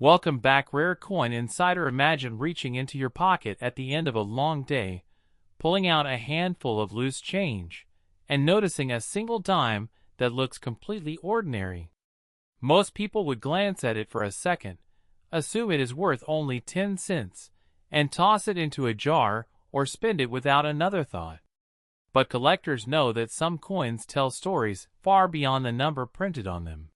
Welcome back, Rare Coin Insider. Imagine reaching into your pocket at the end of a long day, pulling out a handful of loose change, and noticing a single dime that looks completely ordinary. Most people would glance at it for a second, assume it is worth only 10 cents, and toss it into a jar or spend it without another thought. But collectors know that some coins tell stories far beyond the number printed on them.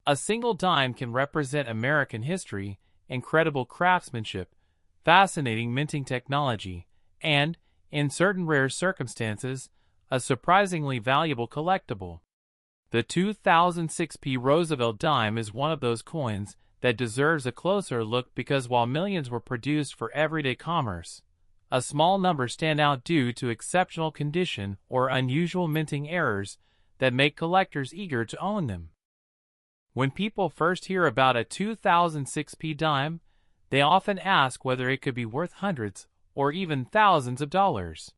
A single dime can represent American history, incredible craftsmanship, fascinating minting technology, and, in certain rare circumstances, a surprisingly valuable collectible. The 2006 Roosevelt dime is one of those coins that deserves a closer look because while millions were produced for everyday commerce, a small number stand out due to exceptional condition or unusual minting errors that make collectors eager to own them. When people first hear about a 2006 dime, they often ask whether it could be worth hundreds or even thousands of dollars.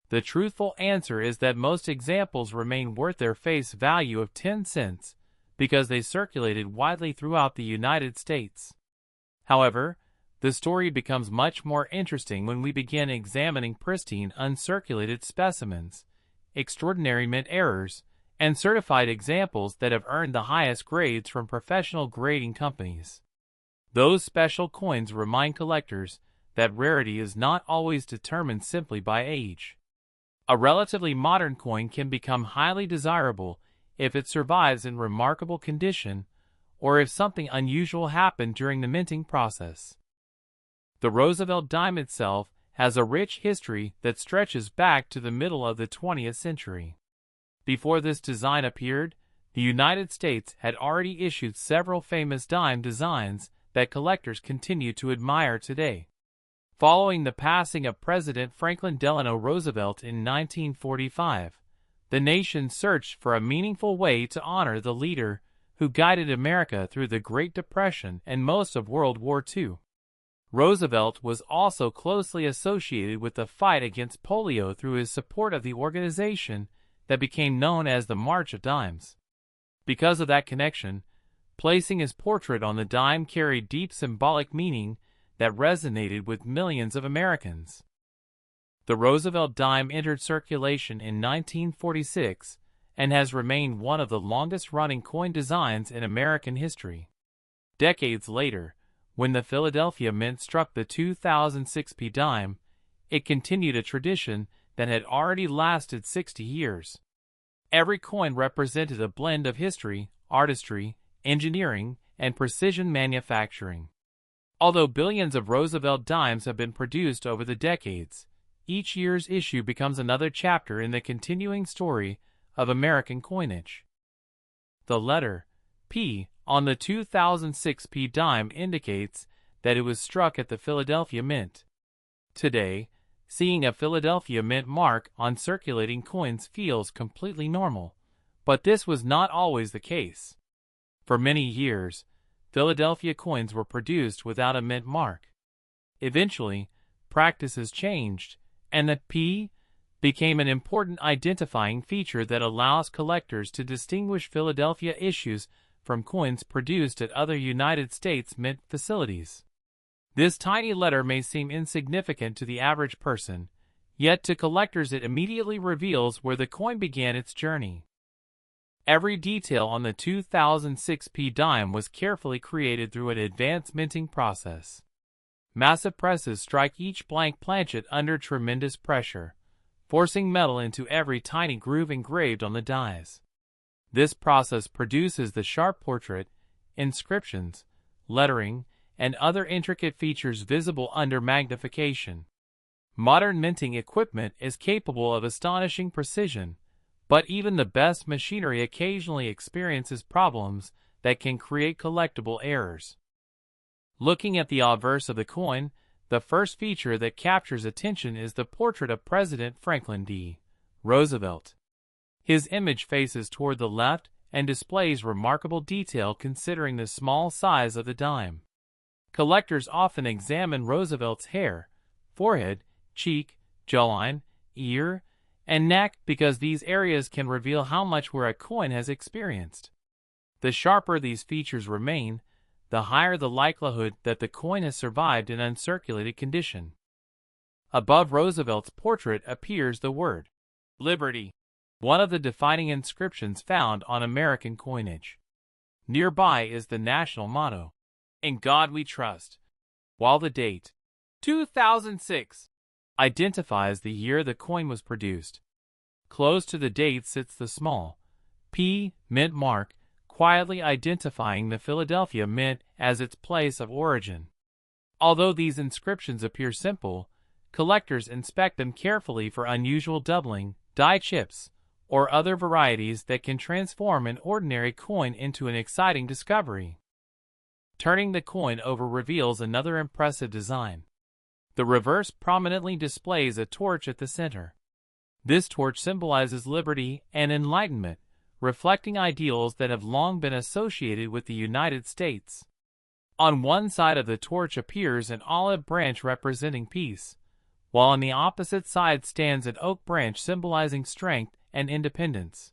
The truthful answer is that most examples remain worth their face value of 10 cents because they circulated widely throughout the United States. However, the story becomes much more interesting when we begin examining pristine uncirculated specimens, extraordinary mint errors, and certified examples that have earned the highest grades from professional grading companies. Those special coins remind collectors that rarity is not always determined simply by age. A relatively modern coin can become highly desirable if it survives in remarkable condition or if something unusual happened during the minting process. The Roosevelt dime itself has a rich history that stretches back to the middle of the 20th century. Before this design appeared, the United States had already issued several famous dime designs that collectors continue to admire today. Following the passing of President Franklin Delano Roosevelt in 1945, the nation searched for a meaningful way to honor the leader who guided America through the Great Depression and most of World War II. Roosevelt was also closely associated with the fight against polio through his support of the organization that became known as the March of Dimes. Because of that connection, placing his portrait on the dime carried deep symbolic meaning that resonated with millions of Americans. The Roosevelt dime entered circulation in 1946 and has remained one of the longest-running coin designs in American history. Decades later, when the Philadelphia Mint struck the 2006 dime, it continued a tradition that had already lasted 60 years. Every coin represented a blend of history, artistry, engineering, and precision manufacturing. Although billions of Roosevelt dimes have been produced over the decades, each year's issue becomes another chapter in the continuing story of American coinage. The letter P on the 2006 dime indicates that it was struck at the Philadelphia Mint. Today, seeing a Philadelphia Mint mark on circulating coins feels completely normal, but this was not always the case. For many years, Philadelphia coins were produced without a mint mark. Eventually, practices changed, and the P became an important identifying feature that allows collectors to distinguish Philadelphia issues from coins produced at other United States mint facilities. This tiny letter may seem insignificant to the average person, yet to collectors it immediately reveals where the coin began its journey. Every detail on the 2006 dime was carefully created through an advanced minting process. Massive presses strike each blank planchet under tremendous pressure, forcing metal into every tiny groove engraved on the dies. This process produces the sharp portrait, inscriptions, lettering, and other intricate features visible under magnification. Modern minting equipment is capable of astonishing precision, but even the best machinery occasionally experiences problems that can create collectible errors. Looking at the obverse of the coin, the first feature that captures attention is the portrait of President Franklin D. Roosevelt. His image faces toward the left and displays remarkable detail considering the small size of the dime. Collectors often examine Roosevelt's hair, forehead, cheek, jawline, ear, and neck because these areas can reveal how much wear a coin has experienced. The sharper these features remain, the higher the likelihood that the coin has survived in uncirculated condition. Above Roosevelt's portrait appears the word Liberty, one of the defining inscriptions found on American coinage. Nearby is the national motto, "In God We Trust," while the date, 2006, identifies the year the coin was produced. Close to the date sits the small P mint mark, quietly identifying the Philadelphia Mint as its place of origin. Although these inscriptions appear simple, collectors inspect them carefully for unusual doubling, die chips, or other varieties that can transform an ordinary coin into an exciting discovery. Turning the coin over reveals another impressive design. The reverse prominently displays a torch at the center. This torch symbolizes liberty and enlightenment, reflecting ideals that have long been associated with the United States. On one side of the torch appears an olive branch representing peace, while on the opposite side stands an oak branch symbolizing strength and independence.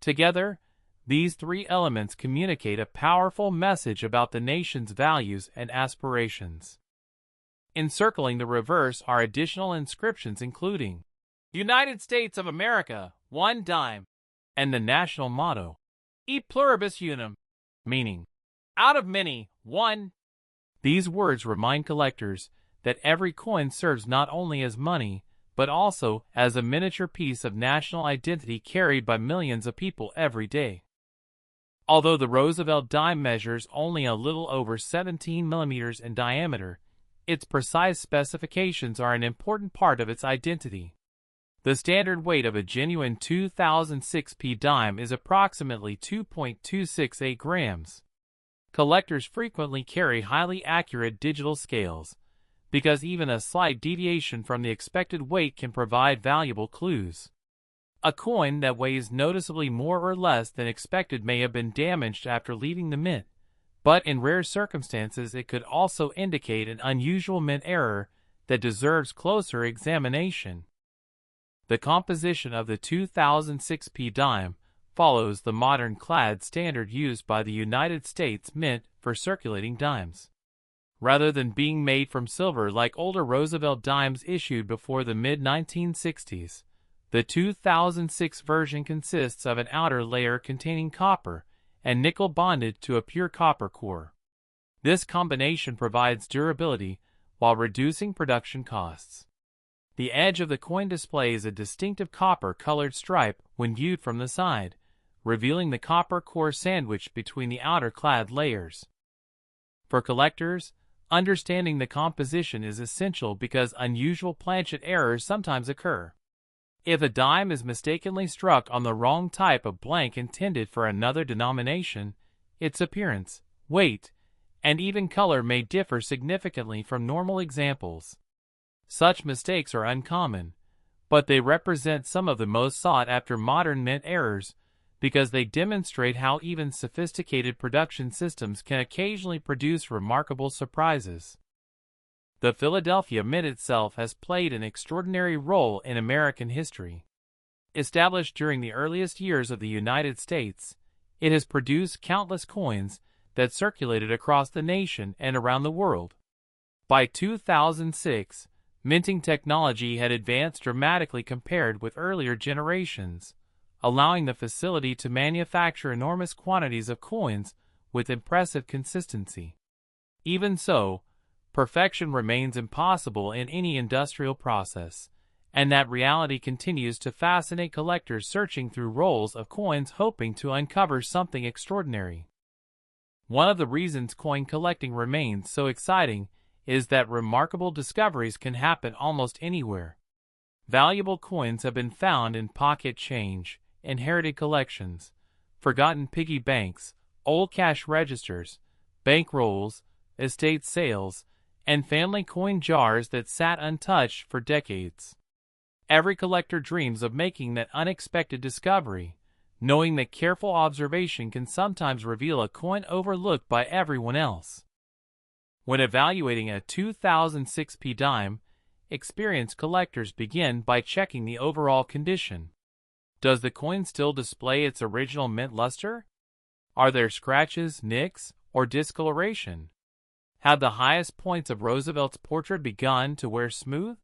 Together, these three elements communicate a powerful message about the nation's values and aspirations. Encircling the reverse are additional inscriptions including United States of America, 1 dime, and the national motto, E pluribus unum, meaning, out of many, one. These words remind collectors that every coin serves not only as money, but also as a miniature piece of national identity carried by millions of people every day. Although the Roosevelt dime measures only a little over 17 millimeters in diameter, its precise specifications are an important part of its identity. The standard weight of a genuine 2006 P dime is approximately 2.268 grams. Collectors frequently carry highly accurate digital scales, because even a slight deviation from the expected weight can provide valuable clues. A coin that weighs noticeably more or less than expected may have been damaged after leaving the mint, but in rare circumstances it could also indicate an unusual mint error that deserves closer examination. The composition of the 2006 P dime follows the modern clad standard used by the United States Mint for circulating dimes. Rather than being made from silver like older Roosevelt dimes issued before the mid-1960s, the 2006 version consists of an outer layer containing copper and nickel bonded to a pure copper core. This combination provides durability while reducing production costs. The edge of the coin displays a distinctive copper-colored stripe when viewed from the side, revealing the copper core sandwiched between the outer clad layers. For collectors, understanding the composition is essential because unusual planchet errors sometimes occur. If a dime is mistakenly struck on the wrong type of blank intended for another denomination, its appearance, weight, and even color may differ significantly from normal examples. Such mistakes are uncommon, but they represent some of the most sought-after modern mint errors because they demonstrate how even sophisticated production systems can occasionally produce remarkable surprises. The Philadelphia Mint itself has played an extraordinary role in American history. Established during the earliest years of the United States, it has produced countless coins that circulated across the nation and around the world. By 2006, minting technology had advanced dramatically compared with earlier generations, allowing the facility to manufacture enormous quantities of coins with impressive consistency. Even so, perfection remains impossible in any industrial process, and that reality continues to fascinate collectors searching through rolls of coins hoping to uncover something extraordinary. One of the reasons coin collecting remains so exciting is that remarkable discoveries can happen almost anywhere. Valuable coins have been found in pocket change, inherited collections, forgotten piggy banks, old cash registers, bank rolls, estate sales, and family coin jars that sat untouched for decades. Every collector dreams of making that unexpected discovery, knowing that careful observation can sometimes reveal a coin overlooked by everyone else. When evaluating a 2006 P dime, experienced collectors begin by checking the overall condition. Does the coin still display its original mint luster? Are there scratches, nicks, or discoloration? Have the highest points of Roosevelt's portrait begun to wear smooth?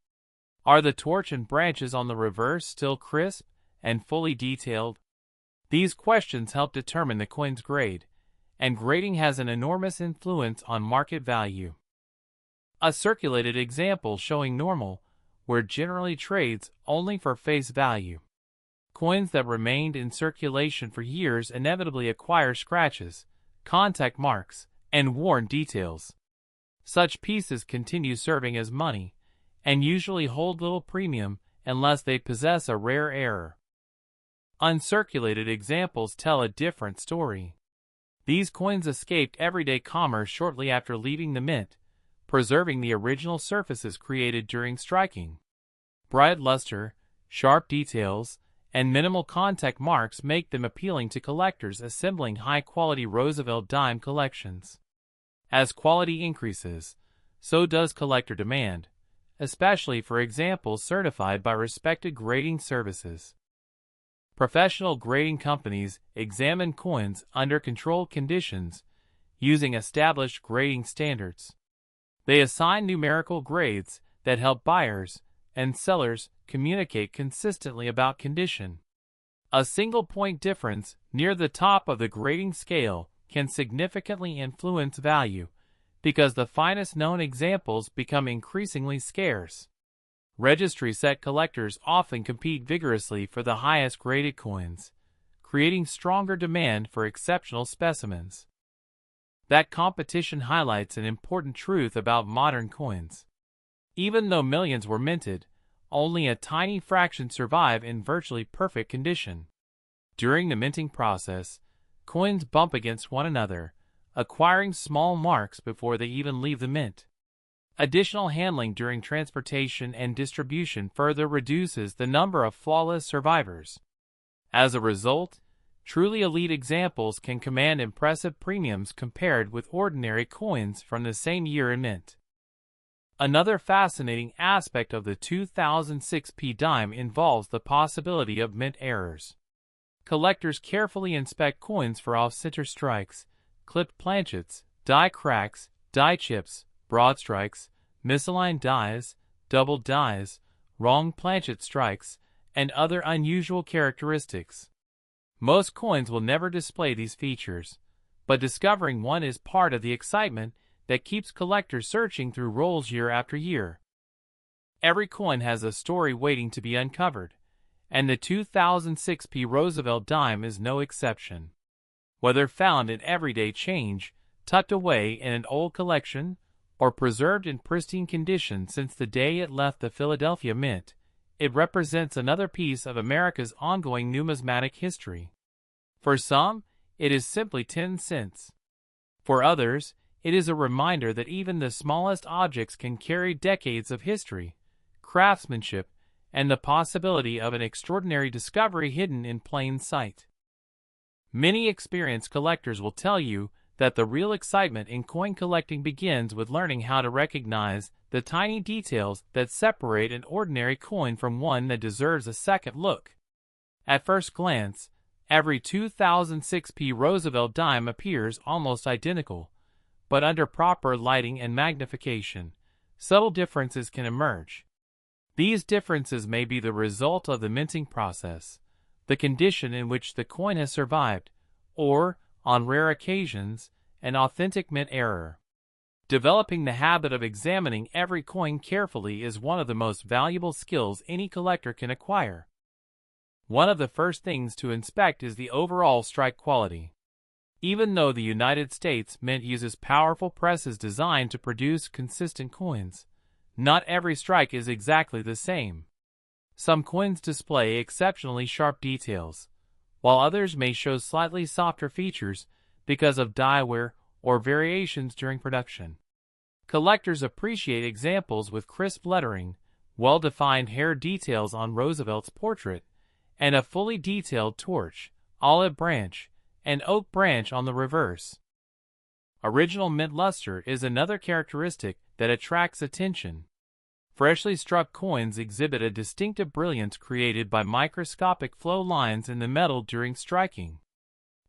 Are the torch and branches on the reverse still crisp and fully detailed? These questions help determine the coin's grade, and grading has an enormous influence on market value. A circulated example showing normal, where generally trades only for face value. Coins that remained in circulation for years inevitably acquire scratches, contact marks, and worn details. Such pieces continue serving as money, and usually hold little premium unless they possess a rare error. Uncirculated examples tell a different story. These coins escaped everyday commerce shortly after leaving the mint, preserving the original surfaces created during striking. Bright luster, sharp details, and minimal contact marks make them appealing to collectors assembling high-quality Roosevelt dime collections. As quality increases, so does collector demand, especially for examples certified by respected grading services. Professional grading companies examine coins under controlled conditions using established grading standards. They assign numerical grades that help buyers and sellers communicate consistently about condition. A single point difference near the top of the grading scale can significantly influence value because the finest known examples become increasingly scarce. Registry set collectors often compete vigorously for the highest graded coins, creating stronger demand for exceptional specimens. That competition highlights an important truth about modern coins. Even though millions were minted, only a tiny fraction survive in virtually perfect condition. During the minting process, coins bump against one another, acquiring small marks before they even leave the mint. Additional handling during transportation and distribution further reduces the number of flawless survivors. As a result, truly elite examples can command impressive premiums compared with ordinary coins from the same year in mint. Another fascinating aspect of the 2006 dime involves the possibility of mint errors. Collectors carefully inspect coins for off-center strikes, clipped planchets, die cracks, die chips, broad strikes, misaligned dies, double dies, wrong planchet strikes, and other unusual characteristics. Most coins will never display these features, but discovering one is part of the excitement that keeps collectors searching through rolls year after year. Every coin has a story waiting to be uncovered, and the 2006 Roosevelt dime is no exception. Whether found in everyday change, tucked away in an old collection, or preserved in pristine condition since the day it left the Philadelphia Mint, it represents another piece of America's ongoing numismatic history. For some, it is simply 10 cents. For others, it is a reminder that even the smallest objects can carry decades of history, craftsmanship, and the possibility of an extraordinary discovery hidden in plain sight. Many experienced collectors will tell you that the real excitement in coin collecting begins with learning how to recognize the tiny details that separate an ordinary coin from one that deserves a second look. At first glance, every 2006 Roosevelt dime appears almost identical, but under proper lighting and magnification, subtle differences can emerge. These differences may be the result of the minting process, the condition in which the coin has survived, or, on rare occasions, an authentic mint error. Developing the habit of examining every coin carefully is one of the most valuable skills any collector can acquire. One of the first things to inspect is the overall strike quality. Even though the United States Mint uses powerful presses designed to produce consistent coins, not every strike is exactly the same. Some coins display exceptionally sharp details, while others may show slightly softer features because of die wear or variations during production. Collectors appreciate examples with crisp lettering, well-defined hair details on Roosevelt's portrait, and a fully detailed torch, olive branch, and oak branch on the reverse. Original mint luster is another characteristic that attracts attention. Freshly struck coins exhibit a distinctive brilliance created by microscopic flow lines in the metal during striking.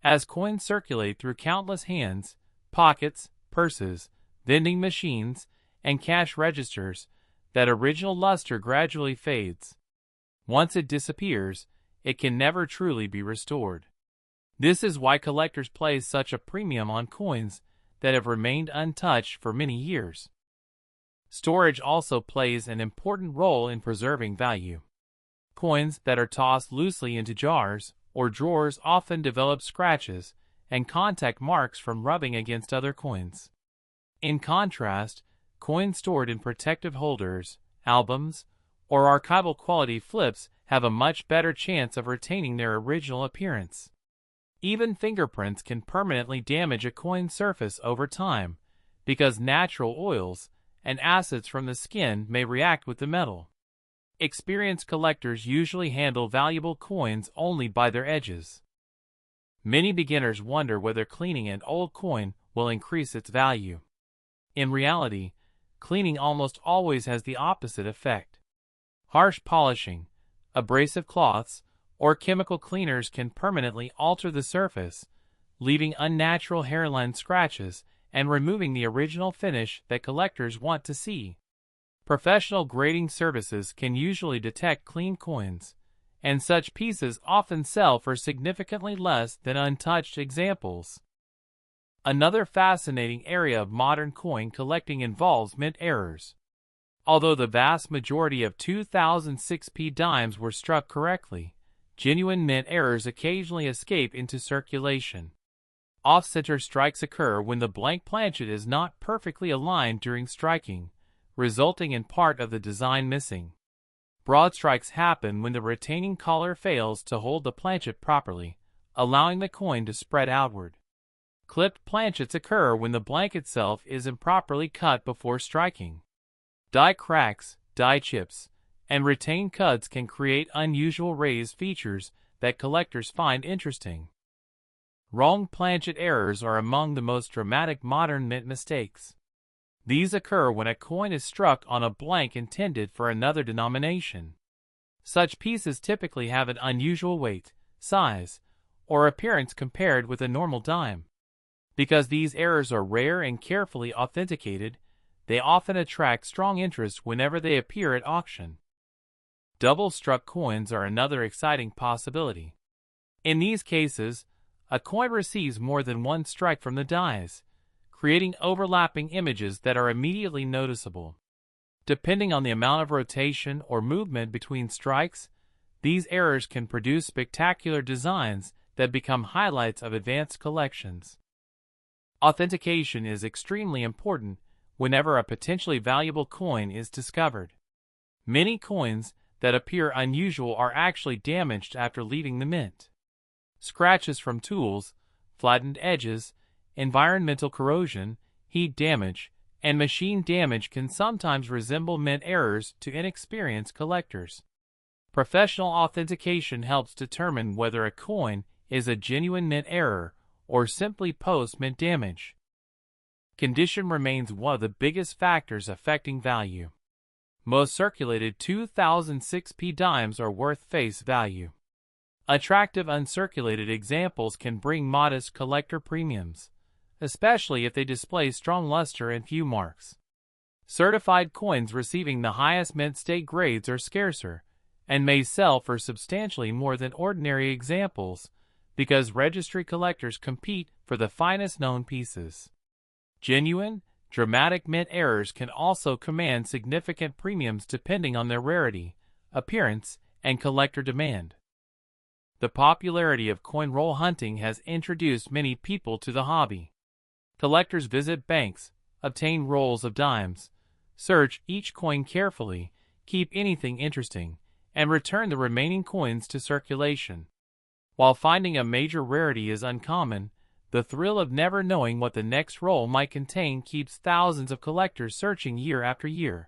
As coins circulate through countless hands, pockets, purses, vending machines, and cash registers, that original luster gradually fades. Once it disappears, it can never truly be restored. This is why collectors place such a premium on coins that have remained untouched for many years. Storage also plays an important role in preserving value. Coins that are tossed loosely into jars or drawers often develop scratches and contact marks from rubbing against other coins. In contrast, coins stored in protective holders, albums, or archival quality flips have a much better chance of retaining their original appearance. Even fingerprints can permanently damage a coin's surface over time, because natural oils and acids from the skin may react with the metal. Experienced collectors usually handle valuable coins only by their edges. Many beginners wonder whether cleaning an old coin will increase its value. In reality, cleaning almost always has the opposite effect. Harsh polishing, abrasive cloths, or chemical cleaners can permanently alter the surface, leaving unnatural hairline scratches and removing the original finish that collectors want to see. Professional grading services can usually detect clean coins, and such pieces often sell for significantly less than untouched examples. Another fascinating area of modern coin collecting involves mint errors. Although the vast majority of 2006p dimes were struck correctly, genuine mint errors occasionally escape into circulation. Off-center strikes occur when the blank planchet is not perfectly aligned during striking, resulting in part of the design missing. Broad strikes happen when the retaining collar fails to hold the planchet properly, allowing the coin to spread outward. Clipped planchets occur when the blank itself is improperly cut before striking. Die cracks, die chips, and retained cuts can create unusual raised features that collectors find interesting. Wrong planchet errors are among the most dramatic modern mint mistakes. These occur when a coin is struck on a blank intended for another denomination. Such pieces typically have an unusual weight, size, or appearance compared with a normal dime. Because these errors are rare and carefully authenticated, they often attract strong interest whenever they appear at auction. Double-struck coins are another exciting possibility. In these cases, a coin receives more than one strike from the dies, creating overlapping images that are immediately noticeable. Depending on the amount of rotation or movement between strikes, these errors can produce spectacular designs that become highlights of advanced collections. Authentication is extremely important whenever a potentially valuable coin is discovered. Many coins that appear unusual are actually damaged after leaving the mint. Scratches from tools, flattened edges, environmental corrosion, heat damage, and machine damage can sometimes resemble mint errors to inexperienced collectors. Professional authentication helps determine whether a coin is a genuine mint error or simply post-mint damage. Condition remains one of the biggest factors affecting value. Most circulated 2006p dimes are worth face value. Attractive uncirculated examples can bring modest collector premiums, especially if they display strong luster and few marks. Certified coins receiving the highest mint state grades are scarcer, and may sell for substantially more than ordinary examples, because registry collectors compete for the finest known pieces. Genuine, dramatic mint errors can also command significant premiums depending on their rarity, appearance, and collector demand. The popularity of coin roll hunting has introduced many people to the hobby. Collectors visit banks, obtain rolls of dimes, search each coin carefully, keep anything interesting, and return the remaining coins to circulation. While finding a major rarity is uncommon, the thrill of never knowing what the next roll might contain keeps thousands of collectors searching year after year.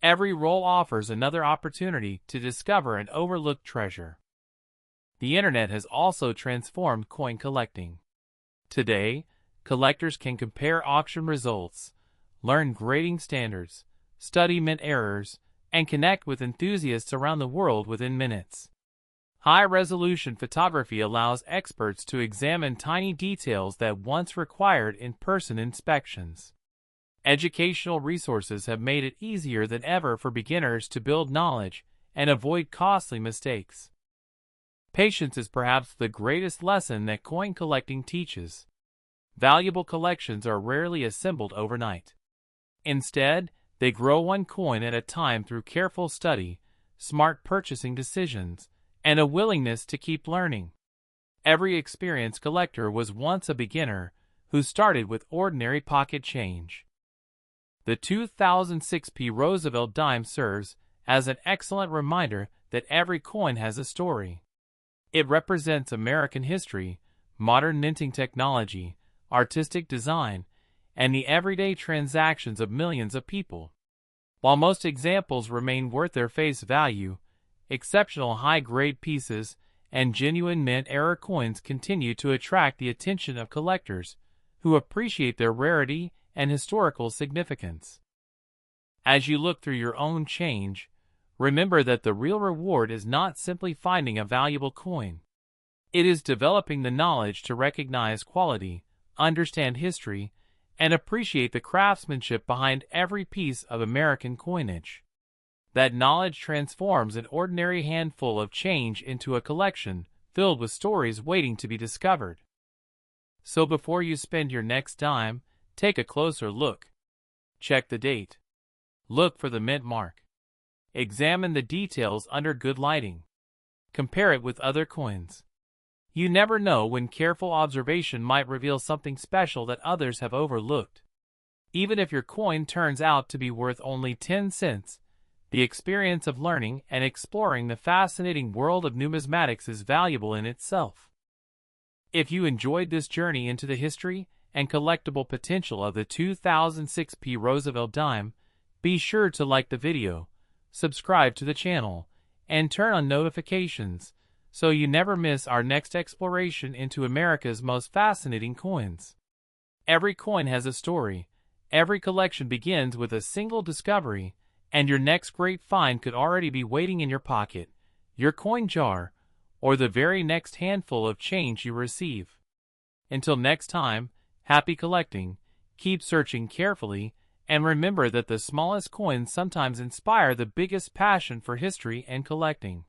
Every roll offers another opportunity to discover an overlooked treasure. The internet has also transformed coin collecting. Today, collectors can compare auction results, learn grading standards, study mint errors, and connect with enthusiasts around the world within minutes. High-resolution photography allows experts to examine tiny details that once required in-person inspections. Educational resources have made it easier than ever for beginners to build knowledge and avoid costly mistakes. Patience is perhaps the greatest lesson that coin collecting teaches. Valuable collections are rarely assembled overnight. Instead, they grow one coin at a time through careful study, smart purchasing decisions, and a willingness to keep learning. Every experienced collector was once a beginner who started with ordinary pocket change. The 2006 Roosevelt dime serves as an excellent reminder that every coin has a story. It represents American history, modern minting technology, artistic design, and the everyday transactions of millions of people. While most examples remain worth their face value, exceptional high-grade pieces and genuine mint-era coins continue to attract the attention of collectors who appreciate their rarity and historical significance. As you look through your own change, remember that the real reward is not simply finding a valuable coin. It is developing the knowledge to recognize quality, understand history, and appreciate the craftsmanship behind every piece of American coinage. That knowledge transforms an ordinary handful of change into a collection filled with stories waiting to be discovered. So before you spend your next dime, take a closer look. Check the date. Look for the mint mark. Examine the details under good lighting. Compare it with other coins. You never know when careful observation might reveal something special that others have overlooked. Even if your coin turns out to be worth only 10 cents, the experience of learning and exploring the fascinating world of numismatics is valuable in itself. If you enjoyed this journey into the history and collectible potential of the 2006 Roosevelt dime, be sure to like the video, subscribe to the channel, and turn on notifications so you never miss our next exploration into America's most fascinating coins. Every coin has a story, every collection begins with a single discovery, and your next great find could already be waiting in your pocket, your coin jar, or the very next handful of change you receive. Until next time, happy collecting, keep searching carefully, and remember that the smallest coins sometimes inspire the biggest passion for history and collecting.